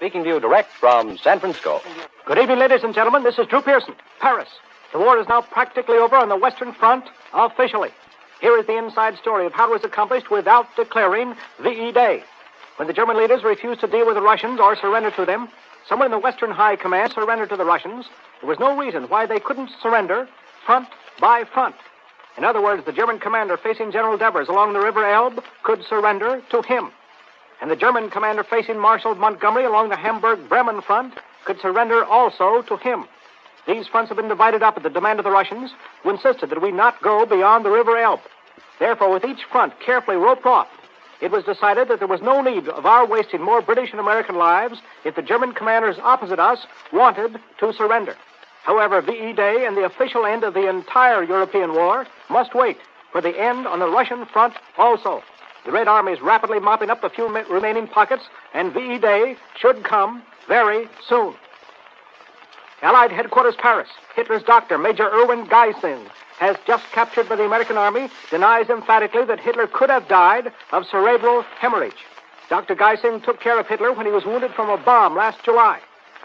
speaking to you direct from San Francisco. Good evening, ladies and gentlemen. This is Drew Pearson, Paris. The war is now practically over on the Western Front, officially. Here is the inside story of how it was accomplished without declaring VE Day. When the German leaders refused to deal with the Russians or surrender to them, someone in the Western High Command surrendered to the Russians. There was no reason why they couldn't surrender front by front. In other words, the German commander facing General Devers along the River Elbe could surrender to him. And the German commander facing Marshal Montgomery along the Hamburg-Bremen front could surrender also to him. These fronts have been divided up at the demand of the Russians, who insisted that we not go beyond the River Elbe. Therefore, with each front carefully roped off, it was decided that there was no need of our wasting more British and American lives if the German commanders opposite us wanted to surrender. However, VE Day and the official end of the entire European war must wait for the end on the Russian front also. The Red Army is rapidly mopping up the few remaining pockets, and VE Day should come very soon. Allied headquarters, Paris. Hitler's doctor, Major Erwin Geising, has just captured by the American Army, denies emphatically that Hitler could have died of cerebral hemorrhage. Dr. Geising took care of Hitler when he was wounded from a bomb last July,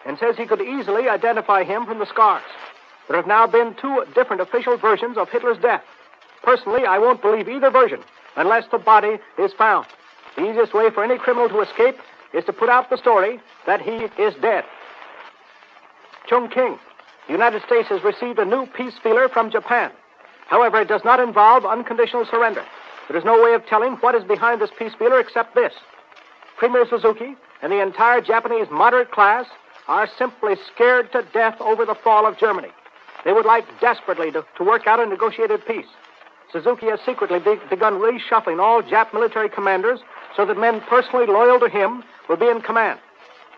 and says he could easily identify him from the scars. There have now been two different official versions of Hitler's death. Personally, I won't believe either version unless the body is found. The easiest way for any criminal to escape is to put out the story that he is dead. Chongqing. The United States has received a new peace feeler from Japan. However, it does not involve unconditional surrender. There is no way of telling what is behind this peace feeler except this. Premier Suzuki and the entire Japanese moderate class are simply scared to death over the fall of Germany. They would like desperately to work out a negotiated peace. Suzuki has secretly begun reshuffling all Jap military commanders so that men personally loyal to him will be in command.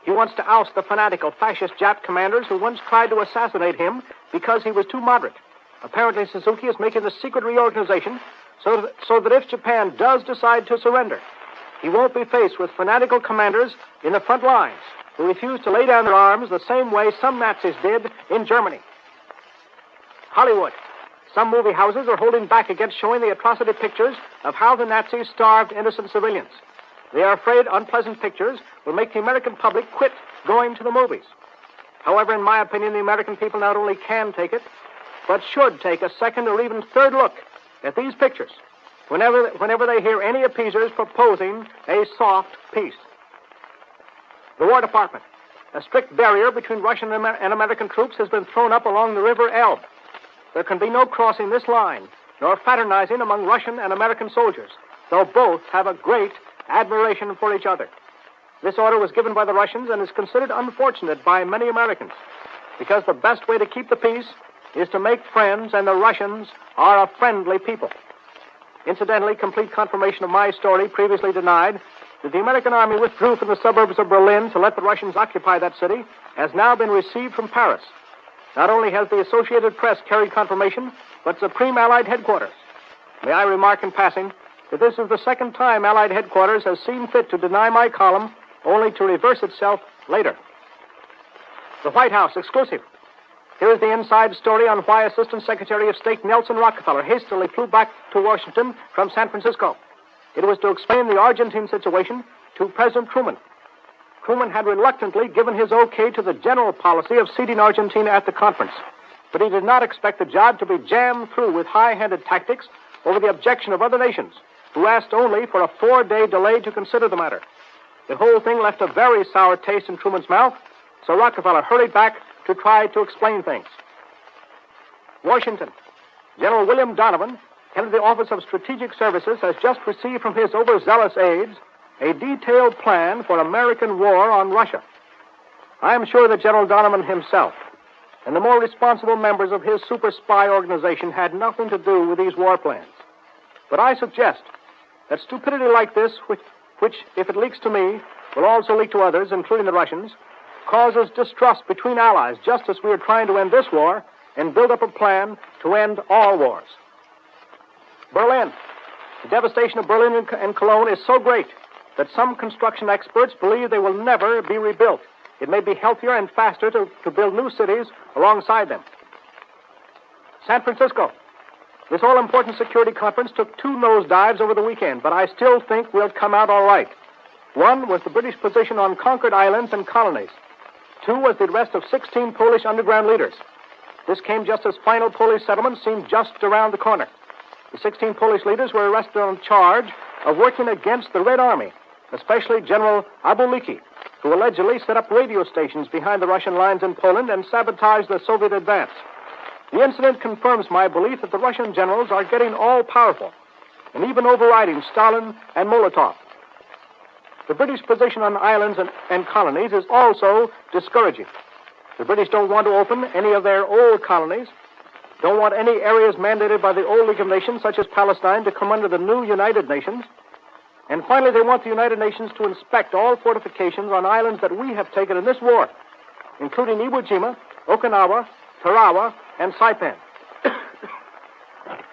He wants to oust the fanatical fascist Jap commanders who once tried to assassinate him because he was too moderate. Apparently, Suzuki is making the secret reorganization so that if Japan does decide to surrender, he won't be faced with fanatical commanders in the front lines who refuse to lay down their arms the same way some Nazis did in Germany. Hollywood. Some movie houses are holding back against showing the atrocity pictures of how the Nazis starved innocent civilians. They are afraid unpleasant pictures will make the American public quit going to the movies. However, in my opinion, the American people not only can take it, but should take a second or even third look at these pictures whenever they hear any appeasers proposing a soft peace. The War Department. A strict barrier between Russian and American troops has been thrown up along the River Elbe. There can be no crossing this line, nor fraternizing among Russian and American soldiers, though both have a great admiration for each other. This order was given by the Russians and is considered unfortunate by many Americans, because the best way to keep the peace is to make friends, and the Russians are a friendly people. Incidentally, complete confirmation of my story previously denied that the American Army withdrew from the suburbs of Berlin to let the Russians occupy that city has now been received from Paris. Not only has the Associated Press carried confirmation, but Supreme Allied Headquarters. May I remark in passing that this is the second time Allied Headquarters has seen fit to deny my column, only to reverse itself later. The White House exclusive. Here is the inside story on why Assistant Secretary of State Nelson Rockefeller hastily flew back to Washington from San Francisco. It was to explain the Argentine situation to President Truman. Truman had reluctantly given his okay to the general policy of seating Argentina at the conference, but he did not expect the job to be jammed through with high-handed tactics over the objection of other nations, who asked only for a 4-day delay to consider the matter. The whole thing left a very sour taste in Truman's mouth, so Rockefeller hurried back to try to explain things. Washington. General William Donovan, head of the Office of Strategic Services, has just received from his overzealous aides a detailed plan for American war on Russia. I am sure that General Donovan himself and the more responsible members of his super spy organization had nothing to do with these war plans. But I suggest that stupidity like this, which, if it leaks to me, will also leak to others, including the Russians, causes distrust between allies, just as we are trying to end this war and build up a plan to end all wars. Berlin. The devastation of Berlin and Cologne is so great that some construction experts believe they will never be rebuilt. It may be healthier and faster to build new cities alongside them. San Francisco. This all-important security conference took 2 nosedives over the weekend, but I still think we'll come out all right. 1 was the British position on conquered islands and colonies. 2 was the arrest of 16 Polish underground leaders. This came just as final Polish settlement seemed just around the corner. The 16 Polish leaders were arrested on charge of working against the Red Army, especially General Abulicki, who allegedly set up radio stations behind the Russian lines in Poland and sabotaged the Soviet advance. The incident confirms my belief that the Russian generals are getting all-powerful and even overriding Stalin and Molotov. The British position on islands and colonies is also discouraging. The British don't want to open any of their old colonies, don't want any areas mandated by the old League of Nations, such as Palestine, to come under the new United Nations. And finally, they want the United Nations to inspect all fortifications on islands that we have taken in this war, including Iwo Jima, Okinawa, Tarawa, and Saipan.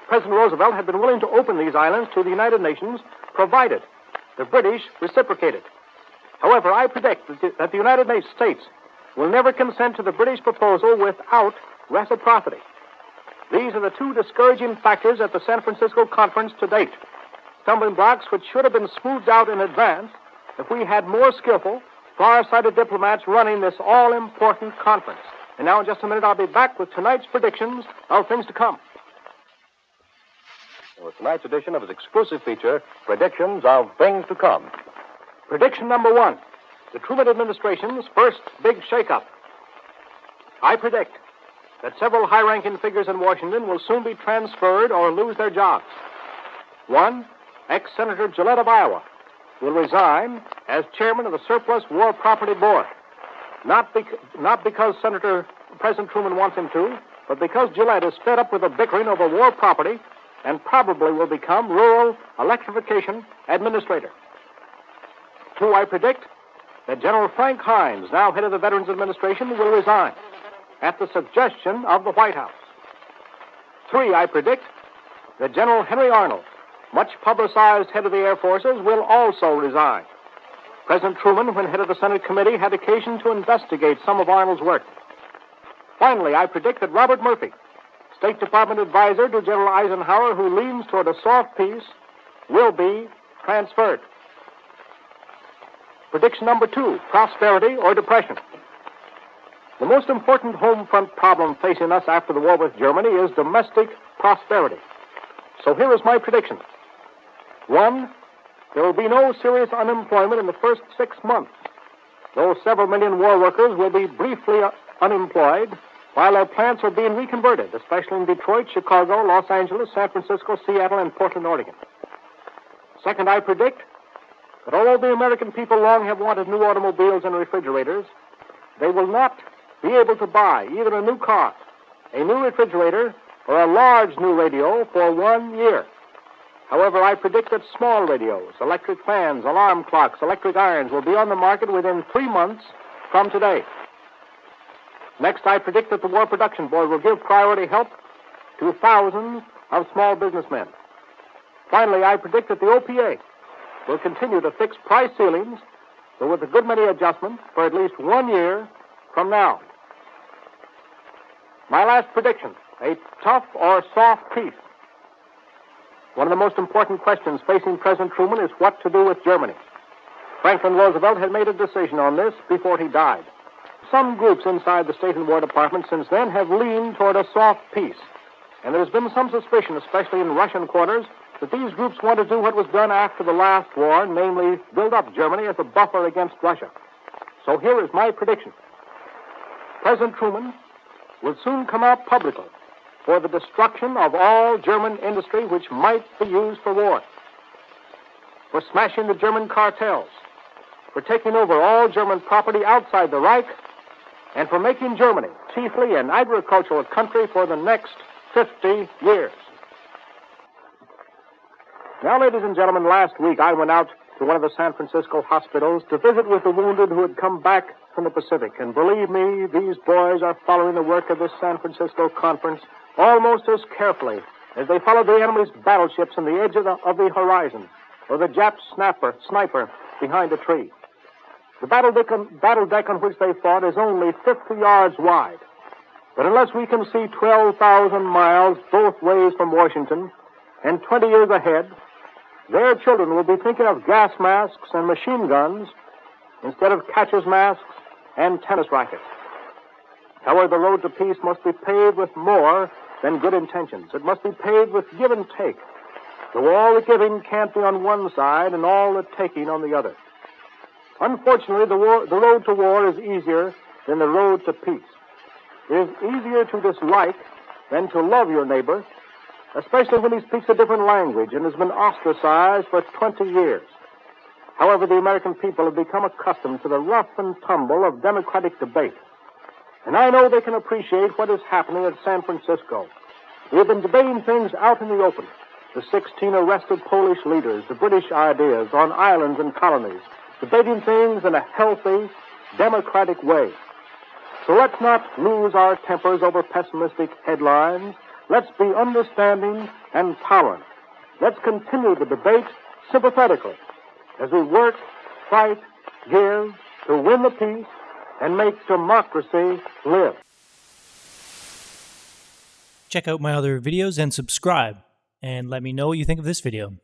President Roosevelt had been willing to open these islands to the United Nations, provided the British reciprocated. However, I predict that the United States will never consent to the British proposal without reciprocity. These are the two discouraging factors at the San Francisco conference to date, stumbling blocks which should have been smoothed out in advance if we had more skillful, far-sighted diplomats running this all-important conference. And now in just a minute, I'll be back with tonight's predictions of things to come. With tonight's edition of his exclusive feature, Predictions of Things to Come. Prediction number 1, the Truman administration's first big shakeup. I predict that several high-ranking figures in Washington will soon be transferred or lose their jobs. 1, ex-Senator Gillette of Iowa will resign as chairman of the Surplus War Property Board. Not because President Truman wants him to, but because Gillette is fed up with the bickering over war property and probably will become rural electrification administrator. 2, I predict that General Frank Hines, now head of the Veterans Administration, will resign at the suggestion of the White House. 3, I predict that General Henry Arnold, much publicized head of the Air Forces, will also resign. President Truman, when head of the Senate committee, had occasion to investigate some of Arnold's work. Finally, I predict that Robert Murphy, State Department advisor to General Eisenhower, who leans toward a soft peace, will be transferred. Prediction number 2, prosperity or depression. The most important home front problem facing us after the war with Germany is domestic prosperity. So here is my prediction. 1, there will be no serious unemployment in the first 6 months, though several million war workers will be briefly unemployed while their plants are being reconverted, especially in Detroit, Chicago, Los Angeles, San Francisco, Seattle, and Portland, Oregon. 2nd, I predict that although the American people long have wanted new automobiles and refrigerators, they will not be able to buy either a new car, a new refrigerator, or a large new radio for 1 year. However, I predict that small radios, electric fans, alarm clocks, electric irons will be on the market within 3 months from today. Next, I predict that the War Production Board will give priority help to thousands of small businessmen. Finally, I predict that the OPA will continue to fix price ceilings, but with a good many adjustments, for at least 1 year from now. My last prediction, a tough or soft peace. One of the most important questions facing President Truman is what to do with Germany. Franklin Roosevelt had made a decision on this before he died. Some groups inside the State and War Department since then have leaned toward a soft peace. And there has been some suspicion, especially in Russian quarters, that these groups want to do what was done after the last war, namely build up Germany as a buffer against Russia. So here is my prediction. President Truman will soon come out publicly for the destruction of all German industry which might be used for war, for smashing the German cartels, for taking over all German property outside the Reich, and for making Germany chiefly an agricultural country for the next 50 years. Now, ladies and gentlemen, last week I went out to one of the San Francisco hospitals to visit with the wounded who had come back from the Pacific. And believe me, these boys are following the work of this San Francisco conference almost as carefully as they follow the enemy's battleships on the edge of the horizon, or the Jap sniper behind a tree. The battle deck on which they fought is only 50 yards wide. But unless we can see 12,000 miles both ways from Washington and 20 years ahead, their children will be thinking of gas masks and machine guns instead of catcher's masks and tennis rackets. However, the road to peace must be paved with more than good intentions. It must be paved with give and take. So all the giving can't be on one side and all the taking on the other. Unfortunately, the road to war is easier than the road to peace. It is easier to dislike than to love your neighbor, especially when he speaks a different language and has been ostracized for 20 years. However, the American people have become accustomed to the rough and tumble of democratic debate. And I know they can appreciate what is happening at San Francisco. We have been debating things out in the open. The 16 arrested Polish leaders, the British ideas on islands and colonies, debating things in a healthy, democratic way. So let's not lose our tempers over pessimistic headlines. Let's be understanding and tolerant. Let's continue the debate sympathetically as we work, fight, give to win the peace and make democracy live. Check out my other videos and subscribe, and let me know what you think of this video.